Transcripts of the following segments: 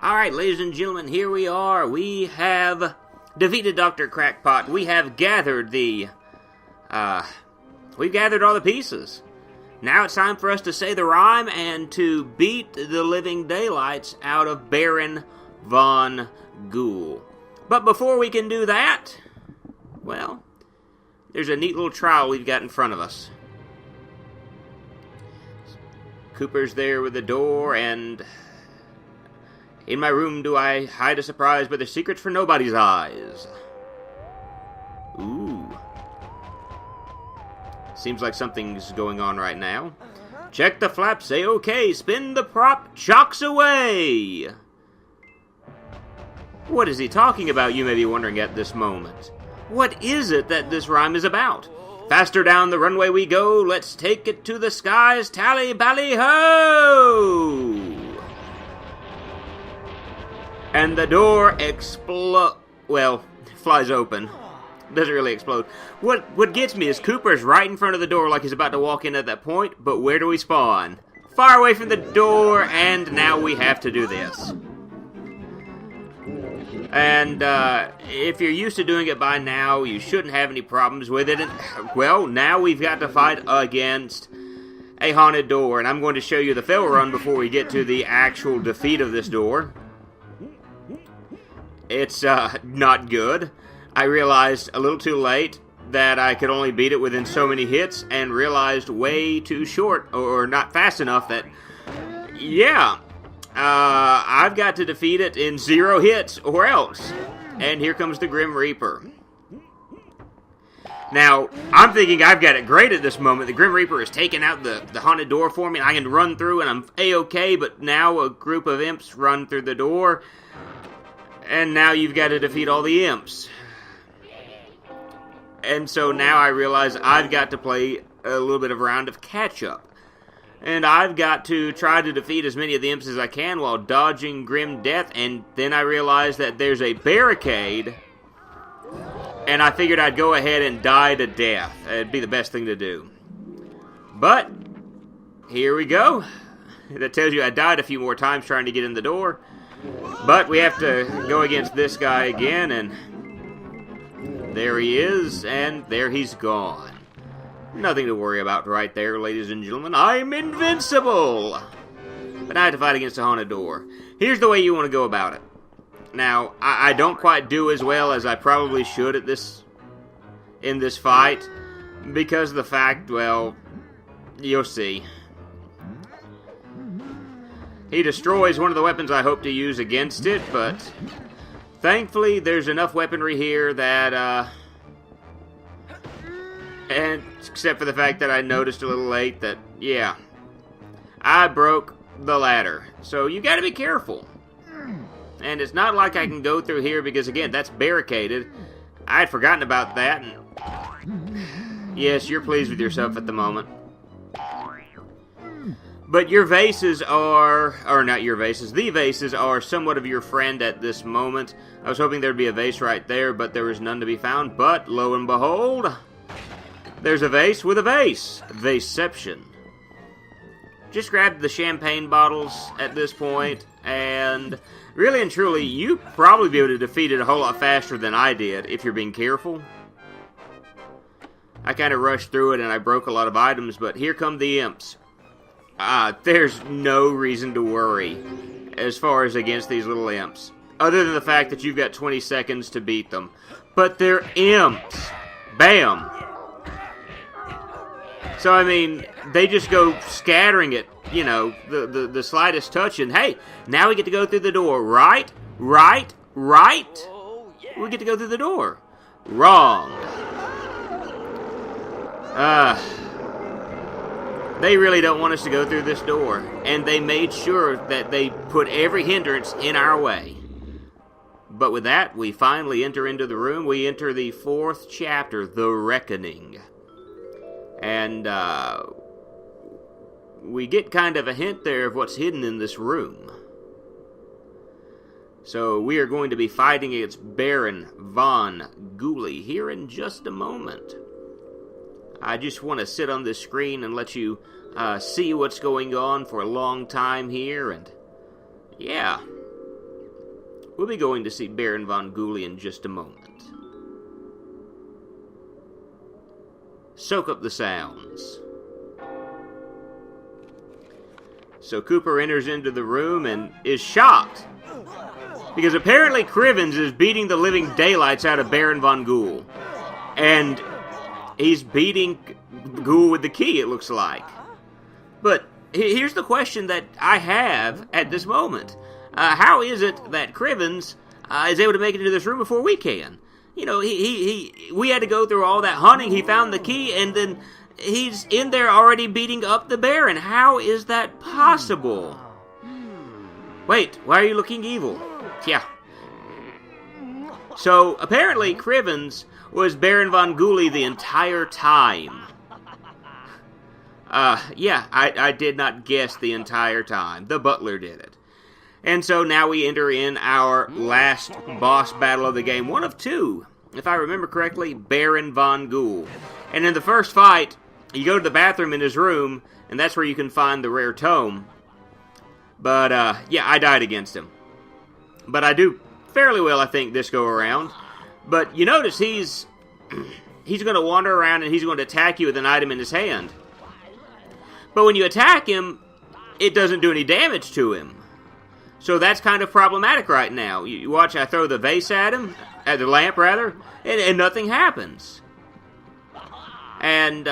Alright, ladies and gentlemen, here we are. We have defeated Dr. Crackpot. We have gathered we've gathered all the pieces. Now it's time for us to say the rhyme and to beat the living daylights out of Baron Von Ghoul. But before we can do that, well, there's a neat little trial we've got in front of us. Cooper's there with the door, and in my room do I hide a surprise, but there's secrets for nobody's eyes. Ooh. Seems like something's going on right now. Check the flap, say okay, spin the prop, chocks away! What is he talking about, you may be wondering at this moment. What is it that this rhyme is about? Faster down the runway we go, let's take it to the skies, tally-bally-ho! And the door flies open. Doesn't really explode. What gets me is Cooper's right in front of the door like he's about to walk in at that point, but where do we spawn? Far away from the door, and now we have to do this. And, if you're used to doing it by now, you shouldn't have any problems with it. And, well, now we've got to fight against a haunted door, and I'm going to show you the fail run before we get to the actual defeat of this door. It's, not good. I realized a little too late that I could only beat it within so many hits, and realized way too short, or not fast enough that, yeah, I've got to defeat it in 0 hits, or else. And here comes the Grim Reaper. Now, I'm thinking I've got it great at this moment. The Grim Reaper is taking out the haunted door for me, and I can run through, and I'm A-okay, but now a group of imps run through the door, and now you've got to defeat all the imps. And so now I realize I've got to play a little bit of a round of catch-up. And I've got to try to defeat as many of the imps as I can while dodging grim death. And then I realize that there's a barricade. And I figured I'd go ahead and die to death. It'd be the best thing to do. But, here we go. That tells you I died a few more times trying to get in the door. But we have to go against this guy again, and there he is, and there he's gone. Nothing to worry about right there, ladies and gentlemen. I'm invincible! But I have to fight against a haunted door. Here's the way you want to go about it. Now, I don't quite do as well as I probably should in this fight, because of the fact, well, you'll see. He destroys one of the weapons I hope to use against it, but thankfully there's enough weaponry here that, and except for the fact that I noticed a little late that, yeah, I broke the ladder. So you gotta be careful. And it's not like I can go through here because, again, that's barricaded. I had forgotten about that, and yes, you're pleased with yourself at the moment. But your vases are, or not your vases, the vases are somewhat of your friend at this moment. I was hoping there'd be a vase right there, but there was none to be found. But, lo and behold, there's a vase with a vase. Vaseception. Just grab the champagne bottles at this point, and really and truly, you'd probably be able to defeat it a whole lot faster than I did, if you're being careful. I kind of rushed through it, and I broke a lot of items, but here come the imps. There's no reason to worry as far as against these little imps, other than the fact that you've got 20 seconds to beat them. But they're imps. Bam. So, I mean, they just go scattering it, you know, the slightest touch, and hey, now we get to go through the door. Right? Right? Right? We get to go through the door. Wrong. They really don't want us to go through this door, and they made sure that they put every hindrance in our way. But with that, we finally enter into the room. We enter the 4th chapter, The Reckoning. And, we get kind of a hint there of what's hidden in this room. So, we are going to be fighting against Baron Von Ghoul here in just a moment. I just want to sit on this screen and let you see what's going on for a long time here, and yeah, We'll be going to see Baron von Ghoulie in just a moment. Soak up the sounds. So Cooper enters into the room and is shocked, because apparently Crivens is beating the living daylights out of Baron von Ghoul. And he's beating Ghoul with the key, it looks like. But here's the question that I have at this moment. How is it that Crivens is able to make it into this room before we can? You know, we had to go through all that hunting, he found the key, and then he's in there already beating up the Baron. How is that possible? Wait, why are you looking evil? Yeah. So, apparently, Crivens was Baron von Ghoulie the entire time. Yeah, I did not guess the entire time. The butler did it. And so now we enter in our last boss battle of the game. One of two, if I remember correctly, Baron von Ghoul. And in the first fight, you go to the bathroom in his room, and that's where you can find the rare tome. But, yeah, I died against him. But I do fairly well, I think, this go around. But you notice he's going to wander around and he's going to attack you with an item in his hand. But when you attack him, it doesn't do any damage to him. So that's kind of problematic right now. You watch, I throw the vase at him, at the lamp rather, and nothing happens. And,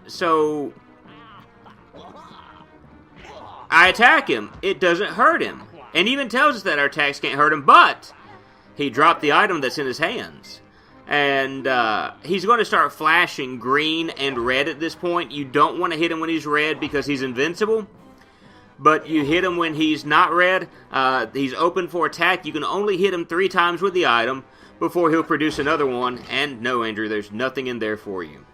so I attack him. It doesn't hurt him. And even tells us that our attacks can't hurt him, but he dropped the item that's in his hands. And he's going to start flashing green and red at this point. You don't want to hit him when he's red because he's invincible. But you hit him when he's not red. He's open for attack. You can only hit him 3 times with the item before he'll produce another one. And no, Andrew, there's nothing in there for you.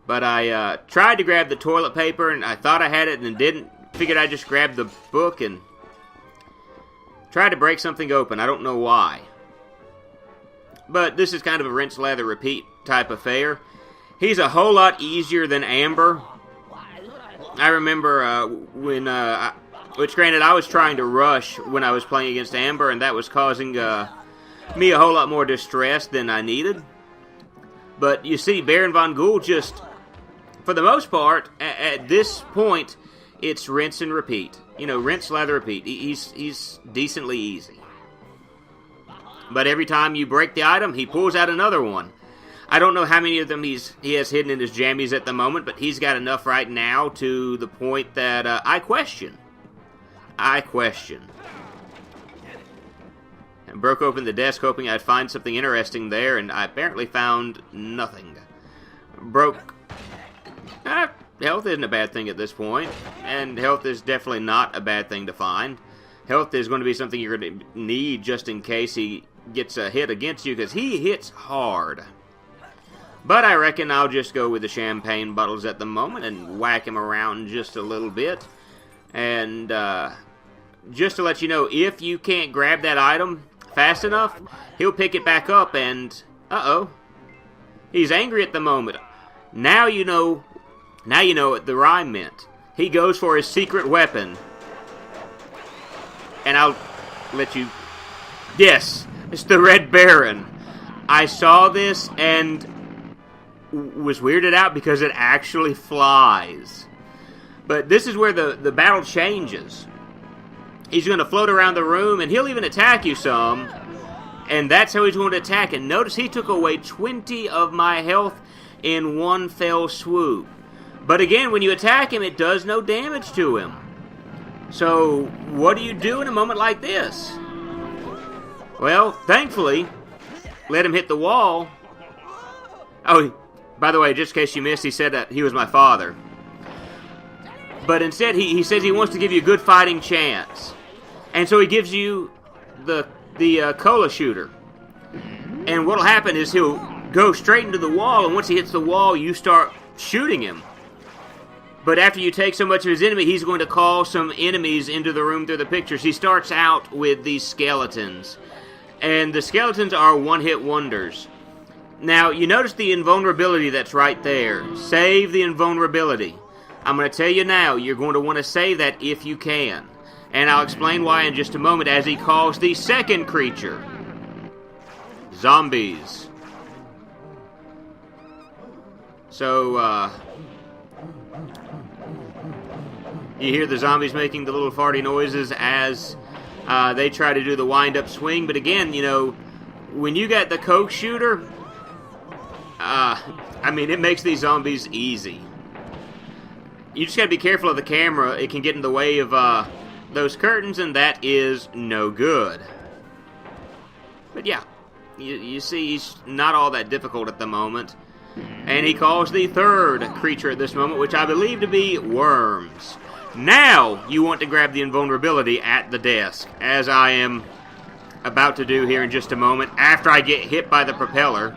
But I tried to grab the toilet paper, and I thought I had it and didn't. Figured I'd just grab the book and tried to break something open. I don't know why. But this is kind of a rinse, lather, repeat type affair. He's a whole lot easier than Amber. I remember when, which granted I was trying to rush when I was playing against Amber, and that was causing me a whole lot more distress than I needed. But you see, Baron von Ghoul just, for the most part, at this point, it's rinse and repeat. You know, rinse, lather, repeat. He's decently easy. But every time you break the item, he pulls out another one. I don't know how many of them he has hidden in his jammies at the moment, but he's got enough right now to the point that I question. I broke open the desk hoping I'd find something interesting there, and I apparently found nothing. Health isn't a bad thing at this point, and health is definitely not a bad thing to find. Health is going to be something you're going to need just in case he gets a hit against you, because he hits hard. But I reckon I'll just go with the champagne bottles at the moment and whack him around just a little bit. And just to let you know, if you can't grab that item fast enough, he'll pick it back up and, uh-oh, he's angry at the moment. Now you know what the rhyme meant. He goes for his secret weapon. And I'll let you... Yes, it's the Red Baron. I saw this and was weirded out because it actually flies. But this is where the battle changes. He's going to float around the room, and he'll even attack you some. And that's how he's going to attack. And notice he took away 20 of my health in one fell swoop. But again, when you attack him, it does no damage to him. So, what do you do in a moment like this? Well, thankfully, let him hit the wall. Oh, by the way, just in case you missed, he said that he was my father. But instead, he says he wants to give you a good fighting chance. And so he gives you the cola shooter. And what'll happen is he'll go straight into the wall, and once he hits the wall, you start shooting him. But after you take so much of his enemy, he's going to call some enemies into the room through the pictures. He starts out with these skeletons. And the skeletons are one-hit wonders. Now, you notice the invulnerability that's right there. Save the invulnerability. I'm going to tell you now, you're going to want to save that if you can. And I'll explain why in just a moment as he calls the second creature. Zombies. So, you hear the zombies making the little farty noises as they try to do the wind-up swing. But again, you know, when you got the Coke shooter, I mean, it makes these zombies easy. You just gotta be careful of the camera. It can get in the way of those curtains, and that is no good. But yeah, you see, he's not all that difficult at the moment. And he calls the third creature at this moment, which I believe to be worms. Now, you want to grab the invulnerability at the desk, as I am about to do here in just a moment, after I get hit by the propeller.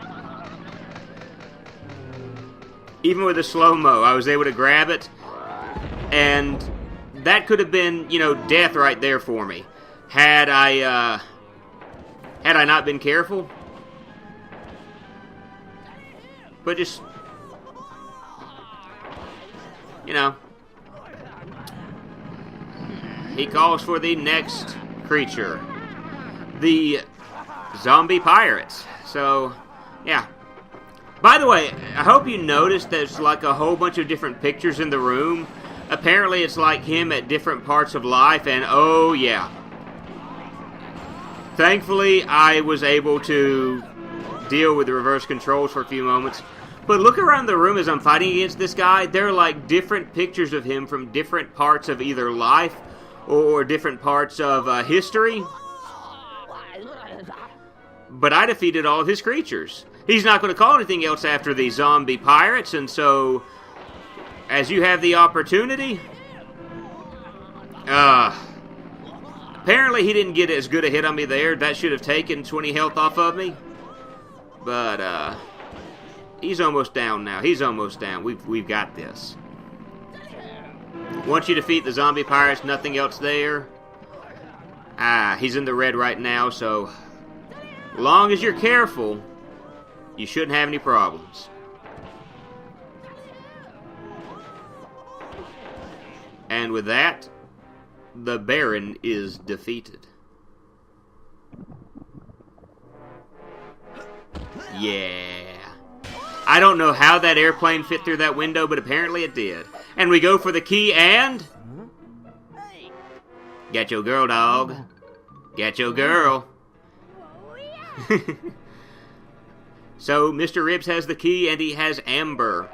Even with the slow-mo, I was able to grab it, and that could have been, you know, death right there for me. Had I not been careful. But just, you know, he calls for the next creature. The zombie pirates. So, yeah. By the way, I hope you noticed there's like a whole bunch of different pictures in the room. Apparently it's like him at different parts of life, and oh yeah. Thankfully, I was able to deal with the reverse controls for a few moments. But look around the room as I'm fighting against this guy. There are like different pictures of him from different parts of either life or different parts of history. But I defeated all of his creatures. He's not going to call anything else after the zombie pirates, and so as you have the opportunity, apparently he didn't get as good a hit on me there. That should have taken 20 health off of me. But he's almost down now. He's almost down. We've got this. Once you defeat the zombie pirates, nothing else there. He's in the red right now, so long as you're careful, you shouldn't have any problems. And with that, the Baron is defeated. Yeah. I don't know how that airplane fit through that window, but apparently it did. And we go for the key and... Got your girl, dog. Got your girl. So, Mr. Ribs has the key and he has Amber.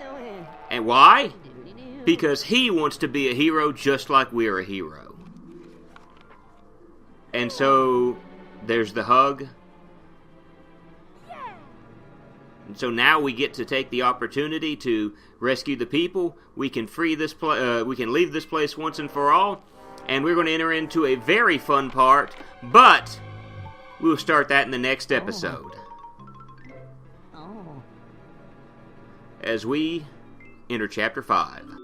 And why? Because he wants to be a hero just like we're a hero. And so, there's the hug. And so now we get to take the opportunity to rescue the people. We can free this we can leave this place once and for all. And we're going to enter into a very fun part, but we'll start that in the next episode. As we enter Chapter 5.